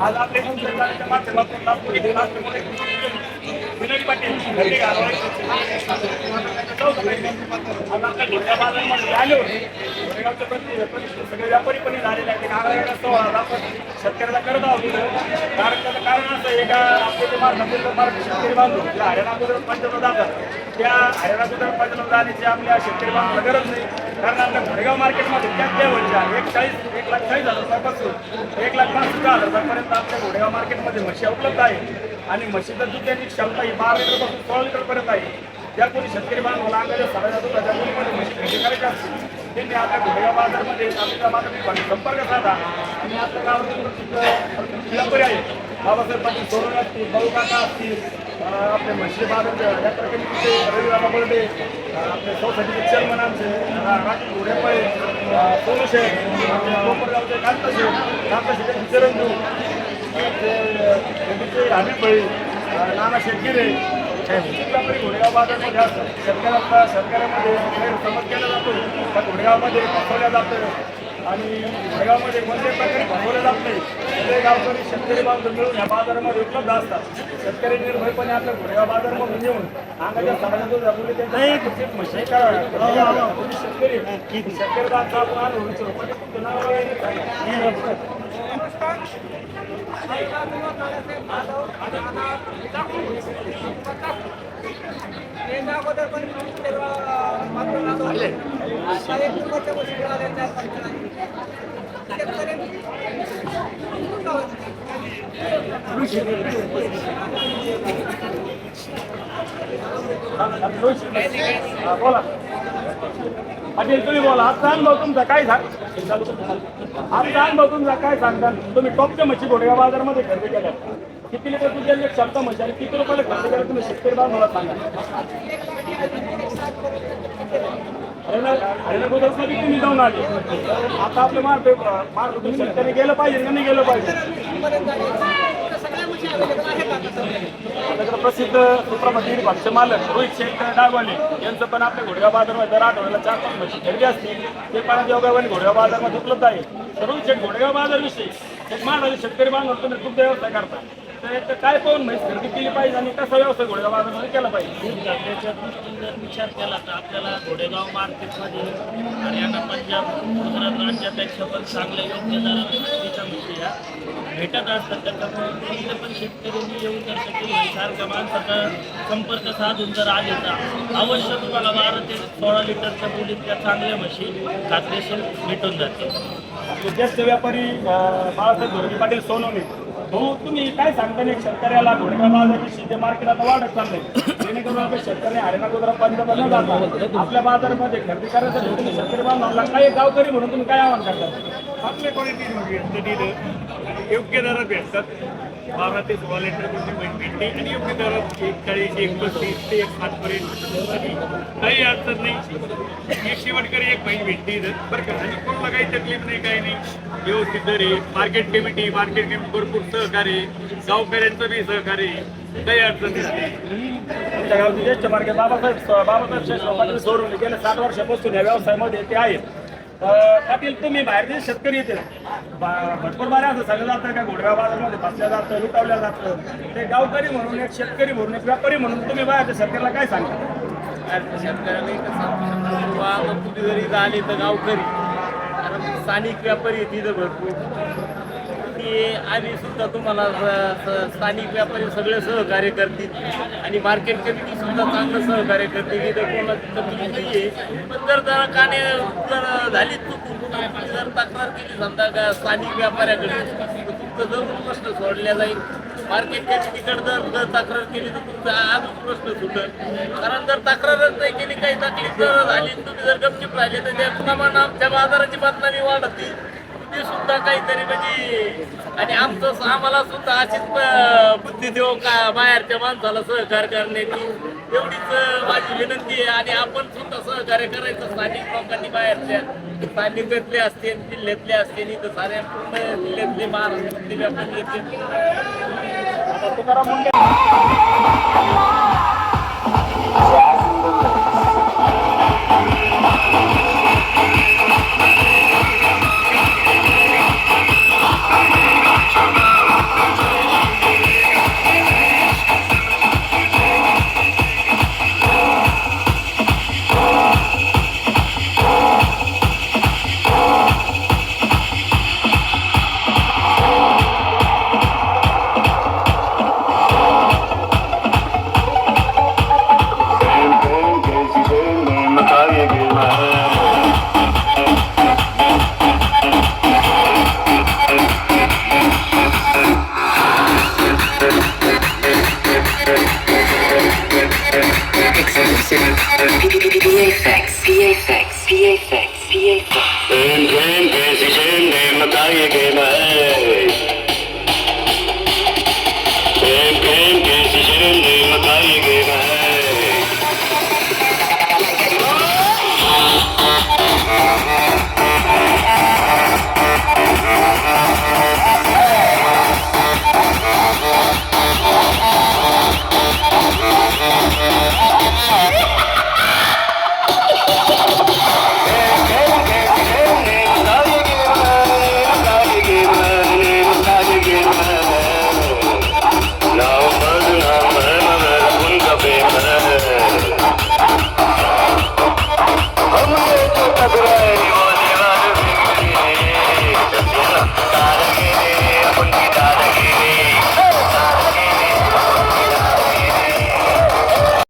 आज आपले संघटनेच्या माध्यमातून विनोद पाटील आज आपल्या घोड्या बाजारामध्ये आले होते. घोडेगावचे सगळे व्यापारी पण झालेले आहेत. नागाला 16,000 आपण शेतकऱ्याला करत आहोत. कारण त्याचं कारण असं आहे का आपले जे मराठी शेतकरी बांधव हरियाणा अगोदर पंजाबला जातात, त्या हरियाणा अगोदर पंजाबला जाण्याची आपल्या शेतकरी बांधवाला गरज नाही. कारण आपल्या घोडेगाव मार्केटमध्ये त्याच लेवलच्या 1,40,000 रुपयापासून 1,50,000 रुपयापर्यंत आपल्या घोडेगाव मार्केटमध्ये म्हशी उपलब्ध आहे. आणि म्हशीचं दूध त्यांची क्षमता ही 12 लिटरपासून 16 लिटरपर्यंत आहे. ज्या कोणी शेतकरी बांधवाला अंगाच्या सगळ्या दुधाच्या मुलीमध्ये म्हशी खरेदी करायची असतील त्यांनी आपल्या घोडेगाव बाजारमध्ये आपल्या बाजारात संपर्क साधा. आणि आपल्या गावातील व्यापारी आहे बाबासाहेब पाटील सोडून असतील, भाऊ काका असतील, आपले म्हशी बाजार या प्रकारे रविवार बर्डे आपले सोसायटीचे चेअरमन आमचे राजू घोडेपळे, सोनशेठ, कोपरगावचे कांताशेठ चिरंजू, हमीपळी, नाना शेटगिरे व्यापारी घोडेगाव बाजारमध्ये असतात. शेतकऱ्यामध्ये गैरसमज केला जातो त्या घोडेगावमध्ये फसवल्या जातं आणि घोडेगावमध्ये कोणत्याही प्रकारे फसवलं जात नाही. सगळे गावकरी शेतकरी बांधव मिळून या बाजारामध्ये उपलब्ध असतात. शेतकरी निर्भयपणे आपल्या घोडेगाव बाजारामधून येऊन अंगाच्या समाजातून आपली त्यांच्या म्हशी कराव्या. शेतकरी बांधव आपण आणून बोला पाटील तुम्ही बोला. आजचा अनुभव तुमचा काय सांग आजचा अनुभव तुमचा काय सांगता. तुम्ही टॉपच्या म्हशी घोडेगाव बाजारामध्ये खरेदी केल्या, किती लिटर तुमच्या क्षमता म्हशी आणि किती रुपयाला खरेदी केल्या तुम्ही शेतकरी बांधवाला सांगा. हरियाणा गुजरातमध्ये तुम्ही जाऊन आले, आता आपल्या महाराष्ट्र शेतकरी गेलं पाहिजे का नाही गेलं पाहिजे. आपल्याकडे प्रसिद्ध सुप्रमती भाष्य मालक रोहित शेठ डागवाले यांचं पण आपल्या घोडेगाव बाजारमध्ये दर आठवड्याला 4-5 म्हशी खरेदी असतील ते पण योगाने घोडेगाव बाजारमध्ये उपलब्ध आहे. तर रोहित शेठ घोडेगाव बाजारविषयी एक महाराष्ट्र शेतकरी बांधव तुम्ही तुमचा व्यवसाय करता, तर काय पाहून म्हैस खरेदी केली पाहिजे आणि कसा व्यवसाय घोडेगाव बाजारमध्ये केला पाहिजे. त्याच्या दृष्टीने जर विचार केला तर आपल्याला घोडेगाव मार्केटमध्ये हरियाणा, पंजाब, गुजरात राज्यापेक्षा पण चांगल्या योग्य दराच्या म्हशी ह्या भेटत असतात. त्याच्यामुळे तिथे पण शेतकऱ्यांनी येऊन जर सारख्या माणसाचा संपर्क साधून जर आले तर अवश्य तुम्हाला 12 ते 16 लिटरच्या बोलीतल्या चांगल्या म्हशी खात्रीशीर भेटून जाते. ज्येष्ठ व्यापारी बाळासाहेब धोरगे पाटील सोनवणे, हो तुम्ही काय सांगता नाही शेतकऱ्याला घोडेगाव बाजाराची जे मार्केट आता वाढत चाललंय, जेणेकरून आपल्या शेतकरी हरियाणा गुजरात पंजाब न जाता आपल्या बाजारामध्ये खरेदी करायचं तुम्ही शेतकरी बांधवांना काय गावकरी म्हणून तुम्ही काय आवाहन करता. आपल्या क्वालिटी योग्य दरात भेटतात. 12 ते 16 लिटर भेटते आणि योग्य दरात 41, 31 ते 1,60 पर्यंत काही अडचण नाही. एक शेवटकरी एक महिने भेटते बरं का. आणि कोणाला काही तकलीफ नाही, काही नाही, व्यवस्थित दर आहे. मार्केट कमिटी भरपूर सहकार्य, गावकऱ्यांचं बी सहकार्य, काही अडचण नाही. आमच्या गावचे ज्येष्ठ मार्केट बाबासाहेब शेषराव पाटील सोडून गेल्या 7 वर्षापासून या व्यवसायामध्ये ते आहेत. पाटील तुम्ही बाहेरचे शेतकरी येते भरपूर बारे असं सगळं जातं का घोडेगाव बाजारामध्ये फसल्या जातं, लुटावल्या जातं. ते गावकरी म्हणून एक शेतकरी म्हणून एक व्यापारी म्हणून तुम्ही बाहेरच्या शेतकऱ्याला काय सांगता. शेतकऱ्याला एकच सांगू शकतो तुम्ही जरी झाले तर गावकरी, कारण स्थानिक व्यापारी तिथं भरपूर ते आम्ही सुद्धा तुम्हाला स्थानिक व्यापारी सगळे सहकार्य करतील आणि मार्केट कमिटी सुद्धा चांगलं सहकार्य करते. तिथं कोणाची तकलीफ नाही आहे. पण जर काने जर झाली चुकून जर तक्रार केली समजा का स्थानिक व्यापाऱ्याकडे तर तुमचा जरूर प्रश्न सोडला जाईल. मार्केट कमिटीकडे जर तक्रार केली तर तुमचा आजच प्रश्न सुटेल. कारण जर तक्रारच नाही केली, काही तकलीफ जर झाली, तुम्ही जर गपचूप राहिले तर त्या प्रमाणे आमच्या बाजाराची बदनामी वाढते. ते सुद्धा काहीतरी म्हणजे आणि आम्हाला सुद्धा अशीच बुद्धी देऊ का बाहेरच्या माणसाला सहकार्य करण्याची एवढीच माझी विनंती आहे. आणि आपण सुद्धा सहकार्य करायचं स्थानिक लोकांनी, बाहेरच्या स्थानिकातले असतील, जिल्ह्यातले असतील, इथं साऱ्या पूर्ण जिल्ह्यातले महाराष्ट्रातले व्यापारी येतील. Uh-huh.